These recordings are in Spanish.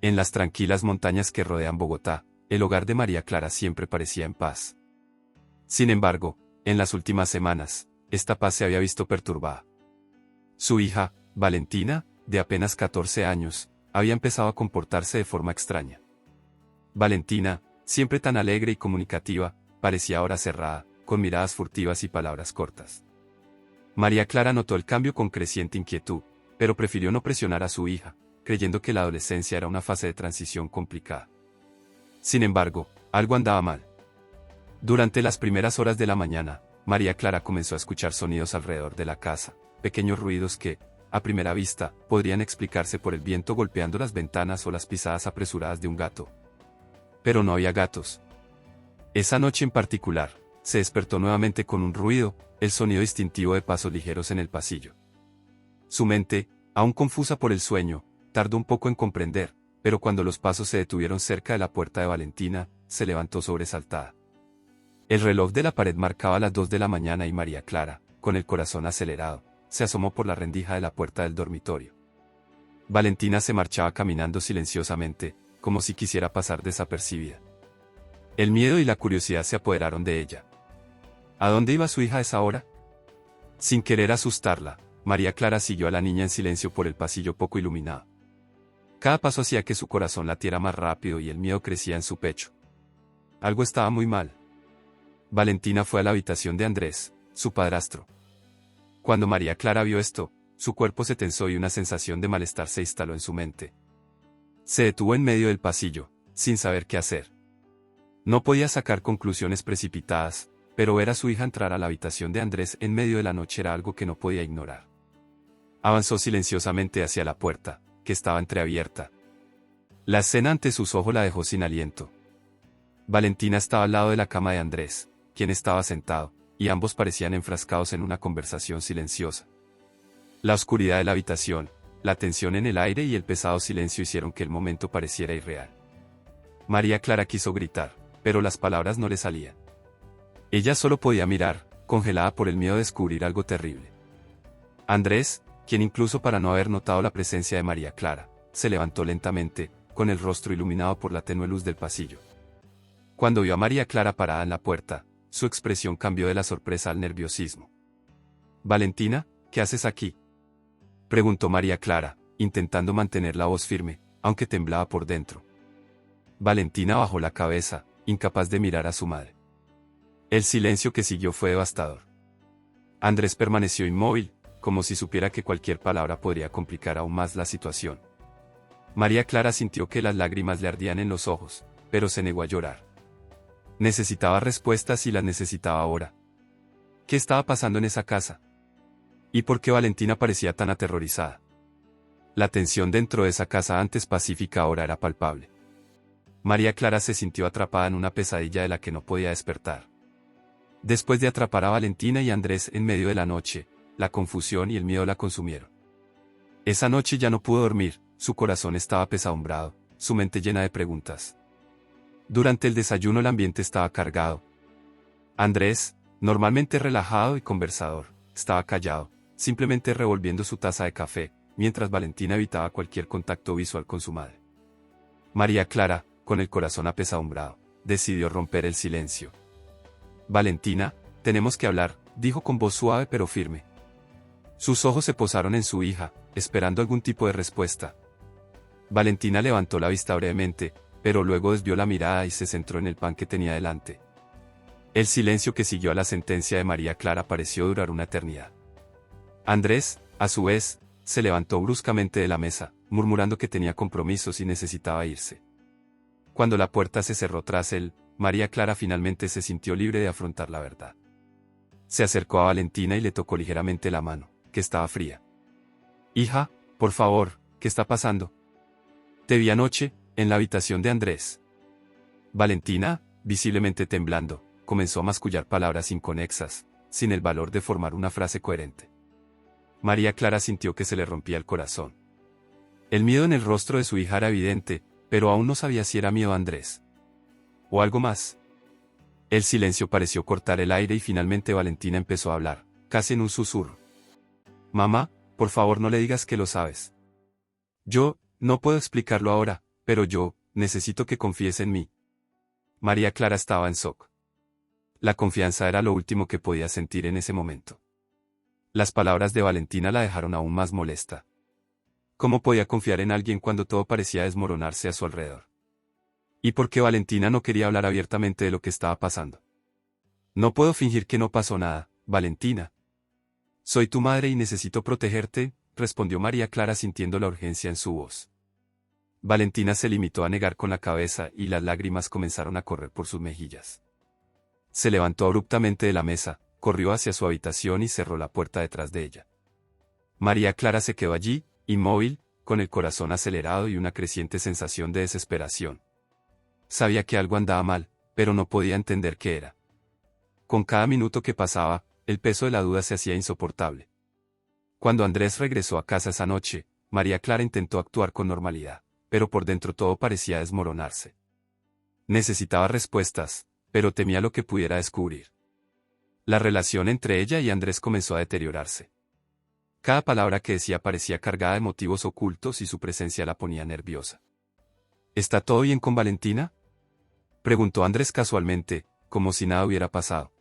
En las tranquilas montañas que rodean Bogotá, el hogar de María Clara siempre parecía en paz. Sin embargo, en las últimas semanas, esta paz se había visto perturbada. Su hija, Valentina, de apenas 14 años, había empezado a comportarse de forma extraña. Valentina, siempre tan alegre y comunicativa, parecía ahora cerrada, con miradas furtivas y palabras cortas. María Clara notó el cambio con creciente inquietud, pero prefirió no presionar a su hija, creyendo que la adolescencia era una fase de transición complicada. Sin embargo, algo andaba mal. Durante las primeras horas de la mañana, María Clara comenzó a escuchar sonidos alrededor de la casa, pequeños ruidos que, a primera vista, podrían explicarse por el viento golpeando las ventanas o las pisadas apresuradas de un gato. Pero no había gatos. Esa noche en particular, se despertó nuevamente con un ruido, el sonido distintivo de pasos ligeros en el pasillo. Su mente, aún confusa por el sueño, tardó un poco en comprender, pero cuando los pasos se detuvieron cerca de la puerta de Valentina, se levantó sobresaltada. El reloj de la pared marcaba las 2 de la mañana y María Clara, con el corazón acelerado, se asomó por la rendija de la puerta del dormitorio. Valentina se marchaba caminando silenciosamente, como si quisiera pasar desapercibida. El miedo y la curiosidad se apoderaron de ella. ¿A dónde iba su hija a esa hora? Sin querer asustarla, María Clara siguió a la niña en silencio por el pasillo poco iluminado. Cada paso hacía que su corazón latiera más rápido y el miedo crecía en su pecho. Algo estaba muy mal. Valentina fue a la habitación de Andrés, su padrastro. Cuando María Clara vio esto, su cuerpo se tensó y una sensación de malestar se instaló en su mente. Se detuvo en medio del pasillo, sin saber qué hacer. No podía sacar conclusiones precipitadas, pero ver a su hija entrar a la habitación de Andrés en medio de la noche era algo que no podía ignorar. Avanzó silenciosamente hacia la puerta, que estaba entreabierta. La escena ante sus ojos la dejó sin aliento. Valentina estaba al lado de la cama de Andrés, quien estaba sentado, y ambos parecían enfrascados en una conversación silenciosa. La oscuridad de la habitación, la tensión en el aire y el pesado silencio hicieron que el momento pareciera irreal. María Clara quiso gritar, pero las palabras no le salían. Ella solo podía mirar, congelada por el miedo de descubrir algo terrible. Andrés, quien incluso para no haber notado la presencia de María Clara, se levantó lentamente, con el rostro iluminado por la tenue luz del pasillo. Cuando vio a María Clara parada en la puerta, su expresión cambió de la sorpresa al nerviosismo. «Valentina, ¿qué haces aquí?», preguntó María Clara, intentando mantener la voz firme, aunque temblaba por dentro. Valentina bajó la cabeza, incapaz de mirar a su madre. El silencio que siguió fue devastador. Andrés permaneció inmóvil, como si supiera que cualquier palabra podría complicar aún más la situación. María Clara sintió que las lágrimas le ardían en los ojos, pero se negó a llorar. Necesitaba respuestas y las necesitaba ahora. ¿Qué estaba pasando en esa casa? ¿Y por qué Valentina parecía tan aterrorizada? La tensión dentro de esa casa antes pacífica ahora era palpable. María Clara se sintió atrapada en una pesadilla de la que no podía despertar. Después de atrapar a Valentina y Andrés en medio de la noche, la confusión y el miedo la consumieron. Esa noche ya no pudo dormir, su corazón estaba apesadumbrado, su mente llena de preguntas. Durante el desayuno el ambiente estaba cargado. Andrés, normalmente relajado y conversador, estaba callado, simplemente revolviendo su taza de café, mientras Valentina evitaba cualquier contacto visual con su madre. María Clara, con el corazón apesadumbrado, decidió romper el silencio. «Valentina, tenemos que hablar», dijo con voz suave pero firme. Sus ojos se posaron en su hija, esperando algún tipo de respuesta. Valentina levantó la vista brevemente, pero luego desvió la mirada y se centró en el pan que tenía delante. El silencio que siguió a la sentencia de María Clara pareció durar una eternidad. Andrés, a su vez, se levantó bruscamente de la mesa, murmurando que tenía compromisos y necesitaba irse. Cuando la puerta se cerró tras él, María Clara finalmente se sintió libre de afrontar la verdad. Se acercó a Valentina y le tocó ligeramente la mano, que estaba fría. «Hija, por favor, ¿qué está pasando? Te vi anoche, en la habitación de Andrés». Valentina, visiblemente temblando, comenzó a mascullar palabras inconexas, sin el valor de formar una frase coherente. María Clara sintió que se le rompía el corazón. El miedo en el rostro de su hija era evidente, pero aún no sabía si era miedo a Andrés o algo más. El silencio pareció cortar el aire y finalmente Valentina empezó a hablar, casi en un susurro. «Mamá, por favor no le digas que lo sabes. Yo, no puedo explicarlo ahora, pero yo, necesito que confíes en mí. María Clara estaba en shock. La confianza era lo último que podía sentir en ese momento. Las palabras de Valentina la dejaron aún más molesta. ¿Cómo podía confiar en alguien cuando todo parecía desmoronarse a su alrededor? ¿Y por qué Valentina no quería hablar abiertamente de lo que estaba pasando? No puedo fingir que no pasó nada, Valentina. Soy tu madre y necesito protegerte, respondió María Clara sintiendo la urgencia en su voz. Valentina se limitó a negar con la cabeza y las lágrimas comenzaron a correr por sus mejillas. Se levantó abruptamente de la mesa, corrió hacia su habitación y cerró la puerta detrás de ella. María Clara se quedó allí, inmóvil, con el corazón acelerado y una creciente sensación de desesperación. Sabía que algo andaba mal, pero no podía entender qué era. Con cada minuto que pasaba, el peso de la duda se hacía insoportable. Cuando Andrés regresó a casa esa noche, María Clara intentó actuar con normalidad, pero por dentro todo parecía desmoronarse. Necesitaba respuestas, pero temía lo que pudiera descubrir. La relación entre ella y Andrés comenzó a deteriorarse. Cada palabra que decía parecía cargada de motivos ocultos y su presencia la ponía nerviosa. ¿Está todo bien con Valentina?, preguntó Andrés casualmente, como si nada hubiera pasado.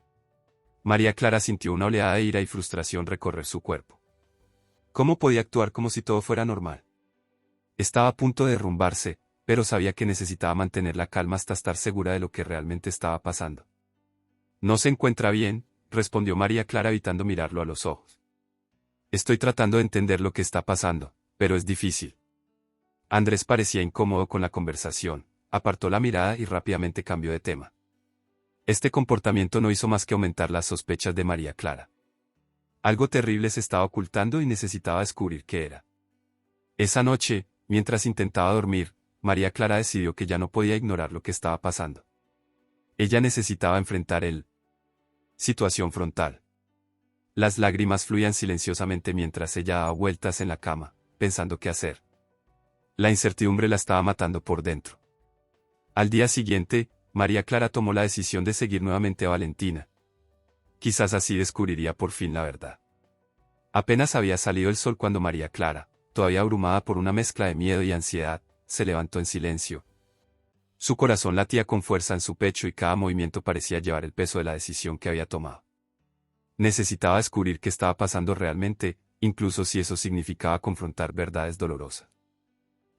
María Clara sintió una oleada de ira y frustración recorrer su cuerpo. ¿Cómo podía actuar como si todo fuera normal? Estaba a punto de derrumbarse, pero sabía que necesitaba mantener la calma hasta estar segura de lo que realmente estaba pasando. No se encuentra bien, respondió María Clara evitando mirarlo a los ojos. Estoy tratando de entender lo que está pasando, pero es difícil. Andrés parecía incómodo con la conversación, apartó la mirada y rápidamente cambió de tema. Este comportamiento no hizo más que aumentar las sospechas de María Clara. Algo terrible se estaba ocultando y necesitaba descubrir qué era. Esa noche, mientras intentaba dormir, María Clara decidió que ya no podía ignorar lo que estaba pasando. Ella necesitaba enfrentar el situación frontal. Las lágrimas fluían silenciosamente mientras ella daba vueltas en la cama, pensando qué hacer. La incertidumbre la estaba matando por dentro. Al día siguiente, María Clara tomó la decisión de seguir nuevamente a Valentina. Quizás así descubriría por fin la verdad. Apenas había salido el sol cuando María Clara, todavía abrumada por una mezcla de miedo y ansiedad, se levantó en silencio. Su corazón latía con fuerza en su pecho y cada movimiento parecía llevar el peso de la decisión que había tomado. Necesitaba descubrir qué estaba pasando realmente, incluso si eso significaba confrontar verdades dolorosas.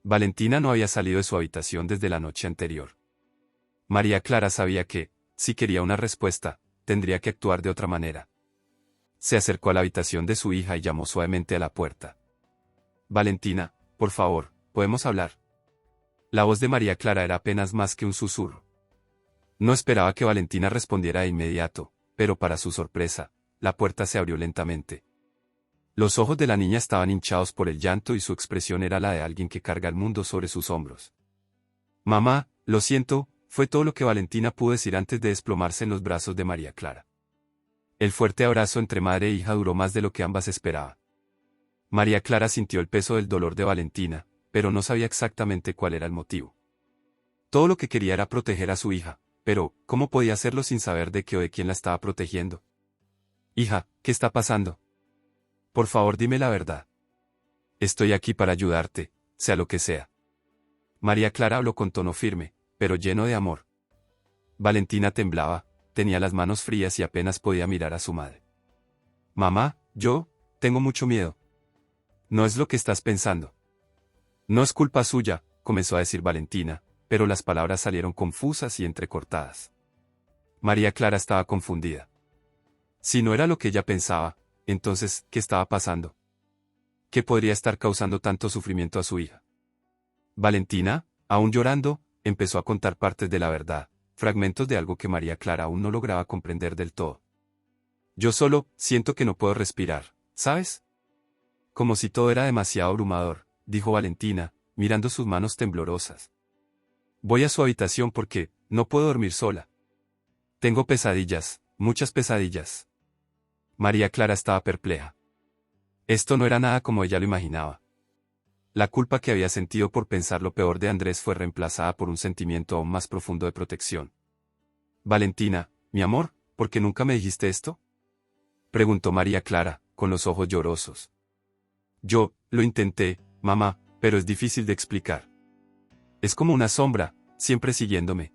Valentina no había salido de su habitación desde la noche anterior. María Clara sabía que, si quería una respuesta, tendría que actuar de otra manera. Se acercó a la habitación de su hija y llamó suavemente a la puerta. Valentina, por favor, ¿podemos hablar? La voz de María Clara era apenas más que un susurro. No esperaba que Valentina respondiera de inmediato, pero para su sorpresa, la puerta se abrió lentamente. Los ojos de la niña estaban hinchados por el llanto y su expresión era la de alguien que carga el mundo sobre sus hombros. Mamá, lo siento, fue todo lo que Valentina pudo decir antes de desplomarse en los brazos de María Clara. El fuerte abrazo entre madre e hija duró más de lo que ambas esperaban. María Clara sintió el peso del dolor de Valentina, pero no sabía exactamente cuál era el motivo. Todo lo que quería era proteger a su hija, pero, ¿cómo podía hacerlo sin saber de qué o de quién la estaba protegiendo? Hija, ¿qué está pasando? Por favor, dime la verdad. Estoy aquí para ayudarte, sea lo que sea. María Clara habló con tono firme, pero lleno de amor. Valentina temblaba, tenía las manos frías y apenas podía mirar a su madre. Mamá, yo, tengo mucho miedo. No es lo que estás pensando. No es culpa suya, comenzó a decir Valentina, pero las palabras salieron confusas y entrecortadas. María Clara estaba confundida. Si no era lo que ella pensaba, entonces, ¿qué estaba pasando? ¿Qué podría estar causando tanto sufrimiento a su hija? Valentina, aún llorando, empezó a contar partes de la verdad, fragmentos de algo que María Clara aún no lograba comprender del todo. Yo solo siento que no puedo respirar, ¿sabes? Como si todo era demasiado abrumador, dijo Valentina, mirando sus manos temblorosas. Voy a su habitación porque no puedo dormir sola. Tengo pesadillas, muchas pesadillas. María Clara estaba perpleja. Esto no era nada como ella lo imaginaba. La culpa que había sentido por pensar lo peor de Andrés fue reemplazada por un sentimiento aún más profundo de protección. Valentina, mi amor, ¿por qué nunca me dijiste esto?, preguntó María Clara, con los ojos llorosos. Yo, lo intenté, mamá, pero es difícil de explicar. Es como una sombra, siempre siguiéndome.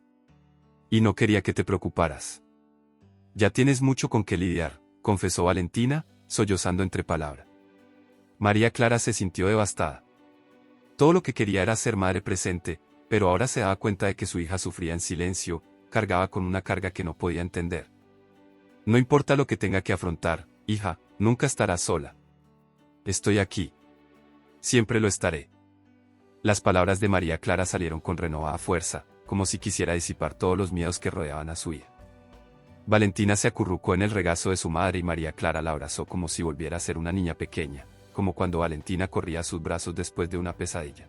Y no quería que te preocuparas. Ya tienes mucho con qué lidiar, confesó Valentina, sollozando entre palabras. María Clara se sintió devastada. Todo lo que quería era ser madre presente, pero ahora se daba cuenta de que su hija sufría en silencio, cargaba con una carga que no podía entender. No importa lo que tenga que afrontar, hija, nunca estarás sola. Estoy aquí. Siempre lo estaré. Las palabras de María Clara salieron con renovada fuerza, como si quisiera disipar todos los miedos que rodeaban a su hija. Valentina se acurrucó en el regazo de su madre y María Clara la abrazó como si volviera a ser una niña pequeña, como cuando Valentina corría a sus brazos después de una pesadilla.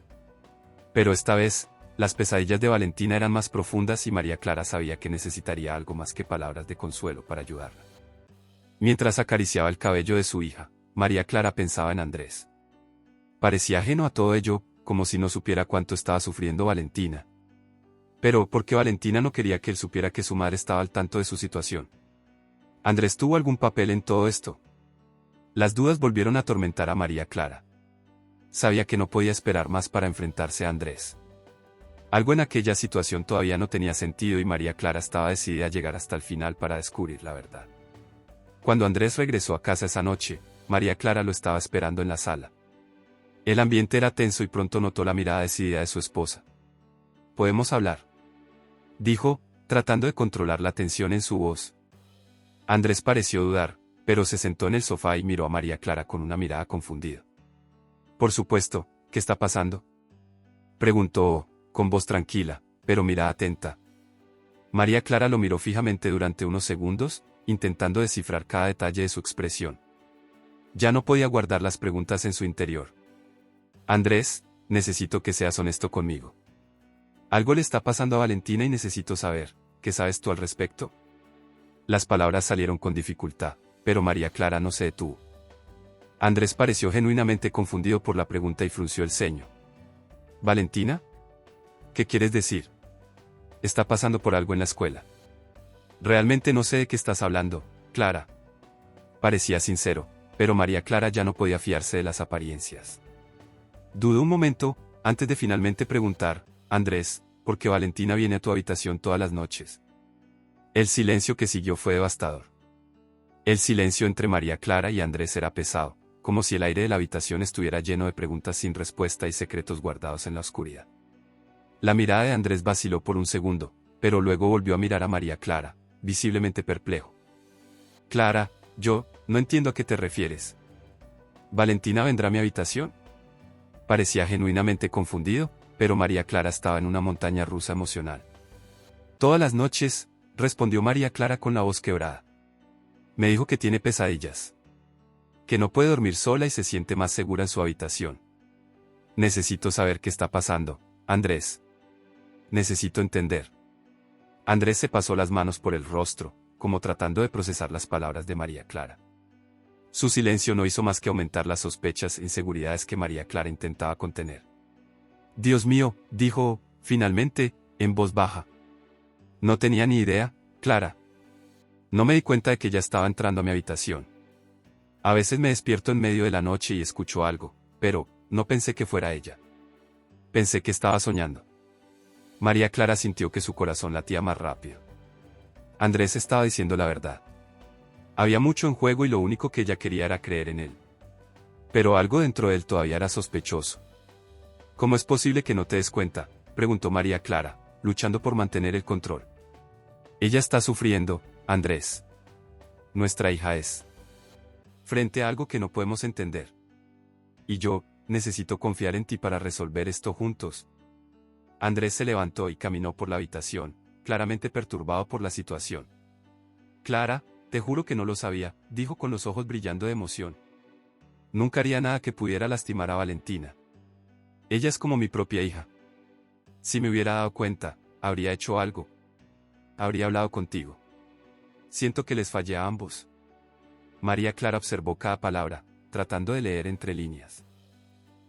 Pero esta vez, las pesadillas de Valentina eran más profundas y María Clara sabía que necesitaría algo más que palabras de consuelo para ayudarla. Mientras acariciaba el cabello de su hija, María Clara pensaba en Andrés. Parecía ajeno a todo ello, como si no supiera cuánto estaba sufriendo Valentina. Pero, ¿por qué Valentina no quería que él supiera que su madre estaba al tanto de su situación? ¿Andrés tuvo algún papel en todo esto? Las dudas volvieron a atormentar a María Clara. Sabía que no podía esperar más para enfrentarse a Andrés. Algo en aquella situación todavía no tenía sentido y María Clara estaba decidida a llegar hasta el final para descubrir la verdad. Cuando Andrés regresó a casa esa noche, María Clara lo estaba esperando en la sala. El ambiente era tenso y pronto notó la mirada decidida de su esposa. «¿Podemos hablar?», dijo, tratando de controlar la tensión en su voz. Andrés pareció dudar, pero se sentó en el sofá y miró a María Clara con una mirada confundida. «Por supuesto, ¿qué está pasando?», preguntó, con voz tranquila, pero mirada atenta. María Clara lo miró fijamente durante unos segundos, intentando descifrar cada detalle de su expresión. Ya no podía guardar las preguntas en su interior. «Andrés, necesito que seas honesto conmigo. Algo le está pasando a Valentina y necesito saber, ¿qué sabes tú al respecto?». Las palabras salieron con dificultad, pero María Clara no se detuvo. Andrés pareció genuinamente confundido por la pregunta y frunció el ceño. «¿Valentina? ¿Qué quieres decir? ¿Está pasando por algo en la escuela?». «Realmente no sé de qué estás hablando, Clara». Parecía sincero, pero María Clara ya no podía fiarse de las apariencias. Dudó un momento, antes de finalmente preguntar: «Andrés, ¿por qué Valentina viene a tu habitación todas las noches?». El silencio que siguió fue devastador. El silencio entre María Clara y Andrés era pesado, como si el aire de la habitación estuviera lleno de preguntas sin respuesta y secretos guardados en la oscuridad. La mirada de Andrés vaciló por un segundo, pero luego volvió a mirar a María Clara, visiblemente perplejo. «Clara, no entiendo a qué te refieres. ¿Valentina vendrá a mi habitación?». Parecía genuinamente confundido, pero María Clara estaba en una montaña rusa emocional. «Todas las noches», respondió María Clara con la voz quebrada. «Me dijo que tiene pesadillas. Que no puede dormir sola y se siente más segura en su habitación. Necesito saber qué está pasando, Andrés. Necesito entender». Andrés se pasó las manos por el rostro, como tratando de procesar las palabras de María Clara. Su silencio no hizo más que aumentar las sospechas e inseguridades que María Clara intentaba contener. «Dios mío», dijo, finalmente, en voz baja. «No tenía ni idea, Clara. No me di cuenta de que ella estaba entrando a mi habitación. A veces me despierto en medio de la noche y escucho algo, pero no pensé que fuera ella. Pensé que estaba soñando». María Clara sintió que su corazón latía más rápido. Andrés estaba diciendo la verdad. Había mucho en juego y lo único que ella quería era creer en él. Pero algo dentro de él todavía era sospechoso. «¿Cómo es posible que no te des cuenta?», preguntó María Clara, luchando por mantener el control. «Ella está sufriendo, Andrés. Nuestra hija es. Frente a algo que no podemos entender. Y yo necesito confiar en ti para resolver esto juntos». Andrés se levantó y caminó por la habitación, claramente perturbado por la situación. «Clara, te juro que no lo sabía», dijo con los ojos brillando de emoción. «Nunca haría nada que pudiera lastimar a Valentina. Ella es como mi propia hija. Si me hubiera dado cuenta, habría hecho algo. Habría hablado contigo. Siento que les fallé a ambos». María Clara observó cada palabra, tratando de leer entre líneas.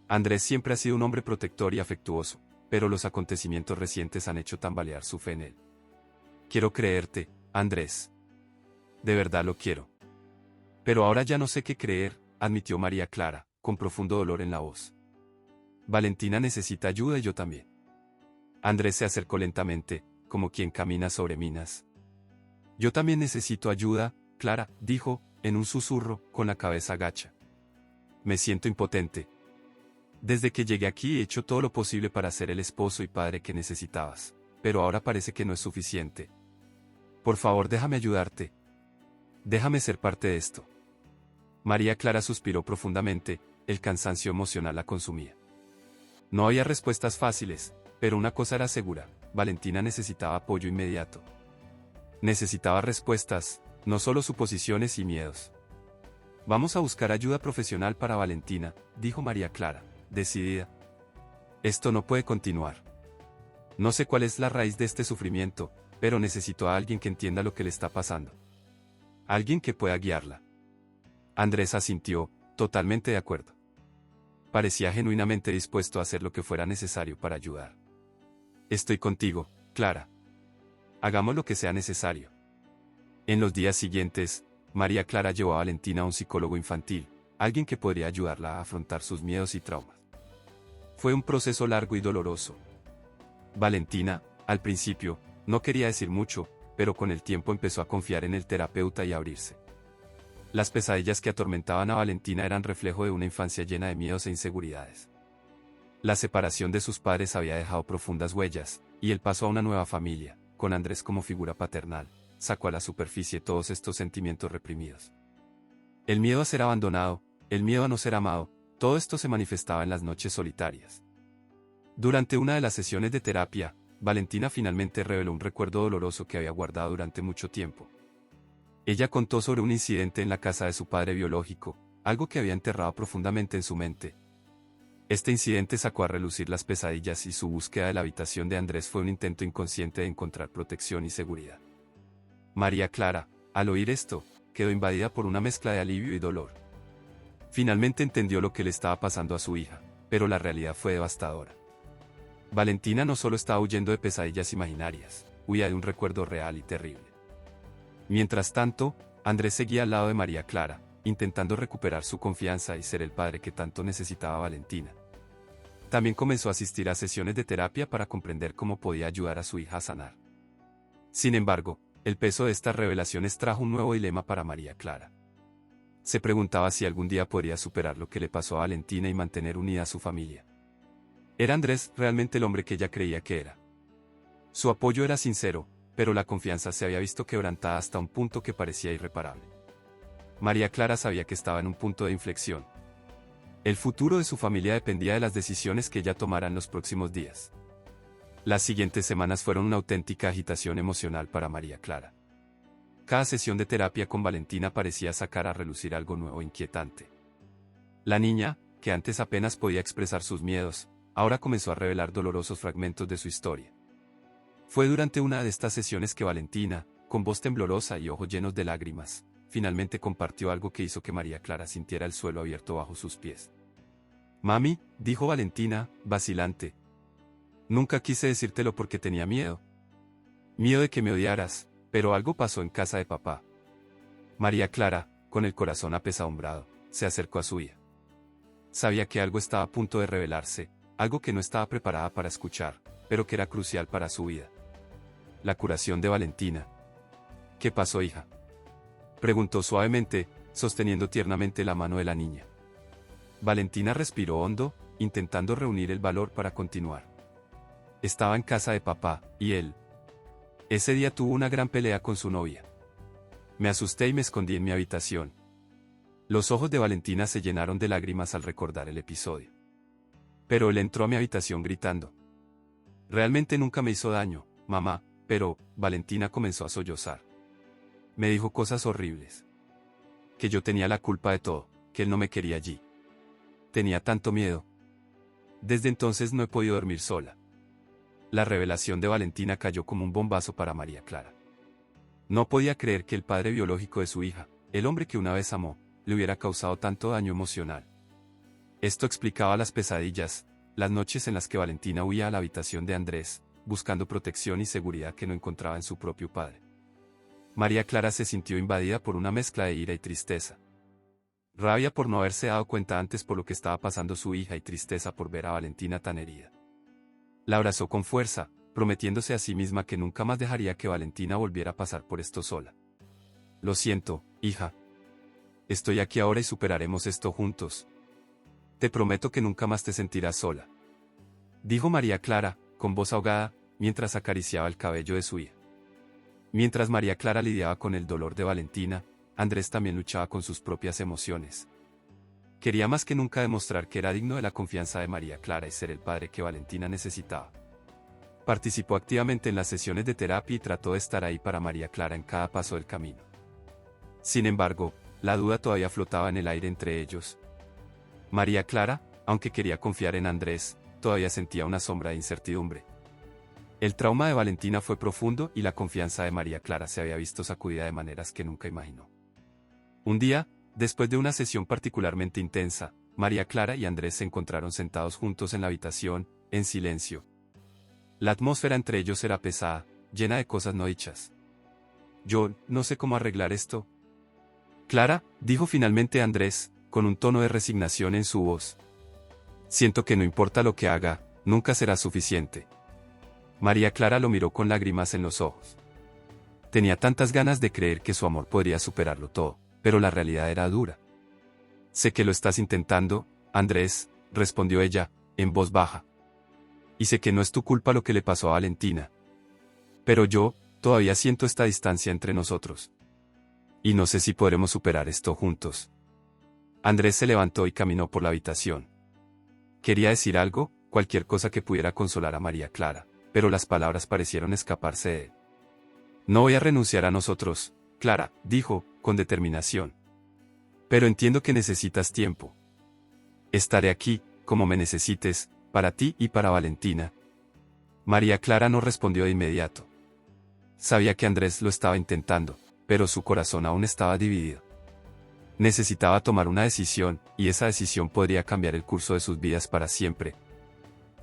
Andrés siempre ha sido un hombre protector y afectuoso, pero los acontecimientos recientes han hecho tambalear su fe en él. «Quiero creerte, Andrés. De verdad lo quiero. Pero ahora ya no sé qué creer», admitió María Clara, con profundo dolor en la voz. «Valentina necesita ayuda y yo también. Andrés se acercó lentamente, como quien camina sobre minas. Yo también necesito ayuda, Clara, dijo, en un susurro, con la cabeza gacha. Me siento impotente. Desde que llegué aquí he hecho todo lo posible para ser el esposo y padre que necesitabas, pero ahora parece que no es suficiente. Por favor, déjame ayudarte. Déjame ser parte de esto. María Clara suspiró profundamente, el cansancio emocional la consumía. No había respuestas fáciles, pero una cosa era segura, Valentina necesitaba apoyo inmediato. Necesitaba respuestas, no solo suposiciones y miedos. Vamos a buscar ayuda profesional para Valentina, dijo María Clara, decidida. Esto no puede continuar. No sé cuál es la raíz de este sufrimiento, pero necesito a alguien que entienda lo que le está pasando. Alguien que pueda guiarla. Andrés asintió, totalmente de acuerdo. Parecía genuinamente dispuesto a hacer lo que fuera necesario para ayudar. Estoy contigo, Clara. Hagamos lo que sea necesario. En los días siguientes, María Clara llevó a Valentina a un psicólogo infantil, alguien que podría ayudarla a afrontar sus miedos y traumas. Fue un proceso largo y doloroso. Valentina, al principio, no quería decir mucho, pero con el tiempo empezó a confiar en el terapeuta y a abrirse. Las pesadillas que atormentaban a Valentina eran reflejo de una infancia llena de miedos e inseguridades. La separación de sus padres había dejado profundas huellas, y el paso a una nueva familia, con Andrés como figura paternal, sacó a la superficie todos estos sentimientos reprimidos. El miedo a ser abandonado, el miedo a no ser amado, todo esto se manifestaba en las noches solitarias. Durante una de las sesiones de terapia, Valentina finalmente reveló un recuerdo doloroso que había guardado durante mucho tiempo. Ella contó sobre un incidente en la casa de su padre biológico, algo que había enterrado profundamente en su mente. Este incidente sacó a relucir las pesadillas y su búsqueda de la habitación de Andrés fue un intento inconsciente de encontrar protección y seguridad. María Clara, al oír esto, quedó invadida por una mezcla de alivio y dolor. Finalmente entendió lo que le estaba pasando a su hija, pero la realidad fue devastadora. Valentina no solo estaba huyendo de pesadillas imaginarias, huía de un recuerdo real y terrible. Mientras tanto, Andrés seguía al lado de María Clara, intentando recuperar su confianza y ser el padre que tanto necesitaba Valentina. También comenzó a asistir a sesiones de terapia para comprender cómo podía ayudar a su hija a sanar. Sin embargo, el peso de estas revelaciones trajo un nuevo dilema para María Clara. Se preguntaba si algún día podría superar lo que le pasó a Valentina y mantener unida a su familia. ¿Era Andrés realmente el hombre que ella creía que era? Su apoyo era sincero, pero la confianza se había visto quebrantada hasta un punto que parecía irreparable. María Clara sabía que estaba en un punto de inflexión. El futuro de su familia dependía de las decisiones que ella tomara en los próximos días. Las siguientes semanas fueron una auténtica agitación emocional para María Clara. Cada sesión de terapia con Valentina parecía sacar a relucir algo nuevo e inquietante. La niña, que antes apenas podía expresar sus miedos, ahora comenzó a revelar dolorosos fragmentos de su historia. Fue durante una de estas sesiones que Valentina, con voz temblorosa y ojos llenos de lágrimas, finalmente compartió algo que hizo que María Clara sintiera el suelo abierto bajo sus pies. «Mami», dijo Valentina, vacilante. «Nunca quise decírtelo porque tenía miedo. Miedo de que me odiaras, pero algo pasó en casa de papá». María Clara, con el corazón apesadumbrado, se acercó a su hija. Sabía que algo estaba a punto de revelarse, algo que no estaba preparada para escuchar, pero que era crucial para su vida. La curación de Valentina. «¿Qué pasó, hija?», preguntó suavemente, sosteniendo tiernamente la mano de la niña. Valentina respiró hondo, intentando reunir el valor para continuar. Estaba en casa de papá, y él. Ese día tuvo una gran pelea con su novia. Me asusté y me escondí en mi habitación. Los ojos de Valentina se llenaron de lágrimas al recordar el episodio. Pero él entró a mi habitación gritando. Realmente nunca me hizo daño, mamá, pero, Valentina comenzó a sollozar. Me dijo cosas horribles. Que yo tenía la culpa de todo, que él no me quería allí. Tenía tanto miedo. Desde entonces no he podido dormir sola. La revelación de Valentina cayó como un bombazo para María Clara. No podía creer que el padre biológico de su hija, el hombre que una vez amó, le hubiera causado tanto daño emocional. Esto explicaba las pesadillas, las noches en las que Valentina huía a la habitación de Andrés, buscando protección y seguridad que no encontraba en su propio padre. María Clara se sintió invadida por una mezcla de ira y tristeza. Rabia por no haberse dado cuenta antes por lo que estaba pasando su hija y tristeza por ver a Valentina tan herida. La abrazó con fuerza, prometiéndose a sí misma que nunca más dejaría que Valentina volviera a pasar por esto sola. Lo siento, hija. Estoy aquí ahora y superaremos esto juntos. Te prometo que nunca más te sentirás sola. Dijo María Clara, con voz ahogada, mientras acariciaba el cabello de su hija. Mientras María Clara lidiaba con el dolor de Valentina, Andrés también luchaba con sus propias emociones. Quería más que nunca demostrar que era digno de la confianza de María Clara y ser el padre que Valentina necesitaba. Participó activamente en las sesiones de terapia y trató de estar ahí para María Clara en cada paso del camino. Sin embargo, la duda todavía flotaba en el aire entre ellos. María Clara, aunque quería confiar en Andrés, todavía sentía una sombra de incertidumbre. El trauma de Valentina fue profundo y la confianza de María Clara se había visto sacudida de maneras que nunca imaginó. Un día, después de una sesión particularmente intensa, María Clara y Andrés se encontraron sentados juntos en la habitación, en silencio. La atmósfera entre ellos era pesada, llena de cosas no dichas. Yo no sé cómo arreglar esto. Clara, dijo finalmente Andrés, con un tono de resignación en su voz. Siento que no importa lo que haga, nunca será suficiente. María Clara lo miró con lágrimas en los ojos. Tenía tantas ganas de creer que su amor podría superarlo todo, pero la realidad era dura. Sé que lo estás intentando, Andrés, respondió ella, en voz baja. Y sé que no es tu culpa lo que le pasó a Valentina. Pero yo, todavía siento esta distancia entre nosotros. Y no sé si podremos superar esto juntos. Andrés se levantó y caminó por la habitación. Quería decir algo, cualquier cosa que pudiera consolar a María Clara, pero las palabras parecieron escaparse de él. No voy a renunciar a nosotros, Clara, dijo, con determinación. Pero entiendo que necesitas tiempo. Estaré aquí, como me necesites, para ti y para Valentina. María Clara no respondió de inmediato. Sabía que Andrés lo estaba intentando, pero su corazón aún estaba dividido. Necesitaba tomar una decisión, y esa decisión podría cambiar el curso de sus vidas para siempre.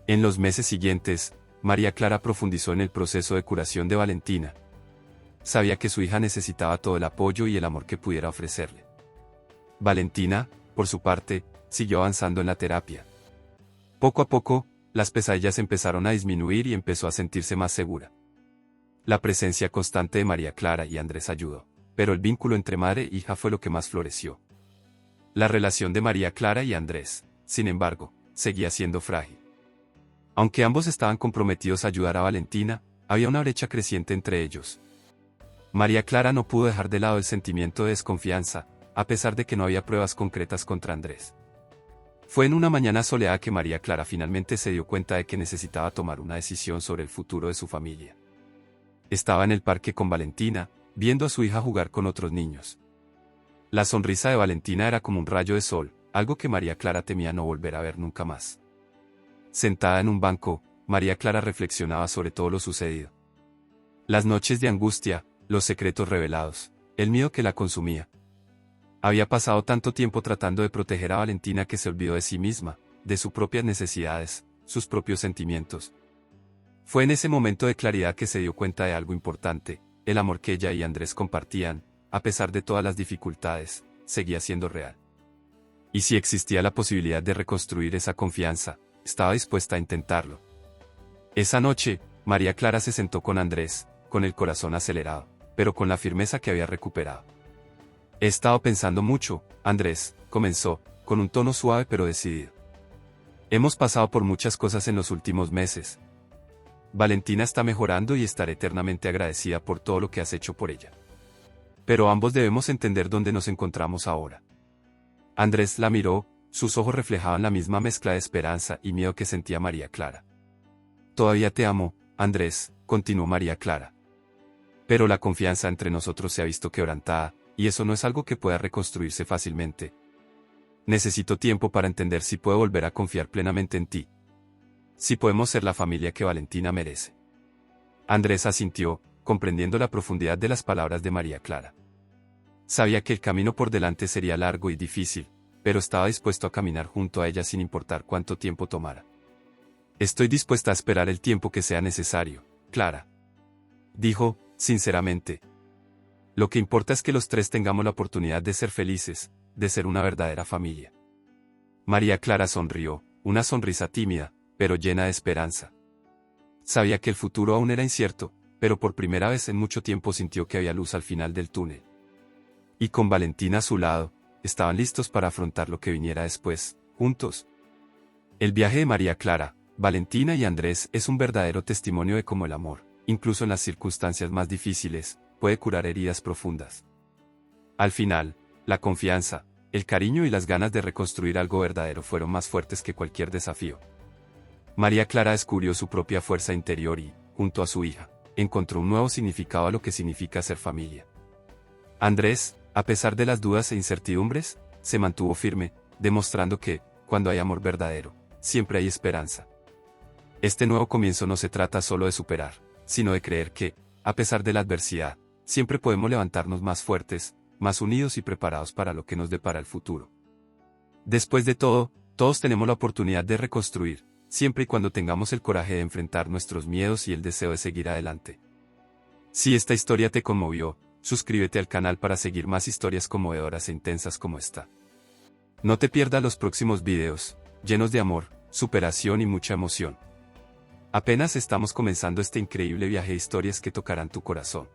En los meses siguientes, María Clara profundizó en el proceso de curación de Valentina. Sabía que su hija necesitaba todo el apoyo y el amor que pudiera ofrecerle. Valentina, por su parte, siguió avanzando en la terapia. Poco a poco, las pesadillas empezaron a disminuir y empezó a sentirse más segura. La presencia constante de María Clara y Andrés ayudó, pero el vínculo entre madre e hija fue lo que más floreció. La relación de María Clara y Andrés, sin embargo, seguía siendo frágil. Aunque ambos estaban comprometidos a ayudar a Valentina, había una brecha creciente entre ellos. María Clara no pudo dejar de lado el sentimiento de desconfianza, a pesar de que no había pruebas concretas contra Andrés. Fue en una mañana soleada que María Clara finalmente se dio cuenta de que necesitaba tomar una decisión sobre el futuro de su familia. Estaba en el parque con Valentina, viendo a su hija jugar con otros niños. La sonrisa de Valentina era como un rayo de sol, algo que María Clara temía no volver a ver nunca más. Sentada en un banco, María Clara reflexionaba sobre todo lo sucedido. Las noches de angustia, los secretos revelados, el miedo que la consumía. Había pasado tanto tiempo tratando de proteger a Valentina que se olvidó de sí misma, de sus propias necesidades, sus propios sentimientos. Fue en ese momento de claridad que se dio cuenta de algo importante: el amor que ella y Andrés compartían, a pesar de todas las dificultades, seguía siendo real. Y si existía la posibilidad de reconstruir esa confianza, estaba dispuesta a intentarlo. Esa noche, María Clara se sentó con Andrés, con el corazón acelerado, pero con la firmeza que había recuperado. He estado pensando mucho, Andrés, comenzó, con un tono suave pero decidido. Hemos pasado por muchas cosas en los últimos meses. Valentina está mejorando y estaré eternamente agradecida por todo lo que has hecho por ella. Pero ambos debemos entender dónde nos encontramos ahora. Andrés la miró, sus ojos reflejaban la misma mezcla de esperanza y miedo que sentía María Clara. Todavía te amo, Andrés, continuó María Clara. Pero la confianza entre nosotros se ha visto quebrantada, y eso no es algo que pueda reconstruirse fácilmente. Necesito tiempo para entender si puedo volver a confiar plenamente en ti. Si podemos ser la familia que Valentina merece. Andrés asintió, comprendiendo la profundidad de las palabras de María Clara. Sabía que el camino por delante sería largo y difícil, pero estaba dispuesto a caminar junto a ella sin importar cuánto tiempo tomara. Estoy dispuesta a esperar el tiempo que sea necesario, Clara. Dijo, sinceramente. Lo que importa es que los tres tengamos la oportunidad de ser felices, de ser una verdadera familia. María Clara sonrió, una sonrisa tímida, pero llena de esperanza. Sabía que el futuro aún era incierto, pero por primera vez en mucho tiempo sintió que había luz al final del túnel. Y con Valentina a su lado, estaban listos para afrontar lo que viniera después, juntos. El viaje de María Clara, Valentina y Andrés es un verdadero testimonio de cómo el amor, incluso en las circunstancias más difíciles, puede curar heridas profundas. Al final, la confianza, el cariño y las ganas de reconstruir algo verdadero fueron más fuertes que cualquier desafío. María Clara descubrió su propia fuerza interior y, junto a su hija, encontró un nuevo significado a lo que significa ser familia. Andrés, a pesar de las dudas e incertidumbres, se mantuvo firme, demostrando que, cuando hay amor verdadero, siempre hay esperanza. Este nuevo comienzo no se trata solo de superar, sino de creer que, a pesar de la adversidad, siempre podemos levantarnos más fuertes, más unidos y preparados para lo que nos depara el futuro. Después de todo, todos tenemos la oportunidad de reconstruir, siempre y cuando tengamos el coraje de enfrentar nuestros miedos y el deseo de seguir adelante. Si esta historia te conmovió, suscríbete al canal para seguir más historias conmovedoras e intensas como esta. No te pierdas los próximos videos, llenos de amor, superación y mucha emoción. Apenas estamos comenzando este increíble viaje de historias que tocarán tu corazón.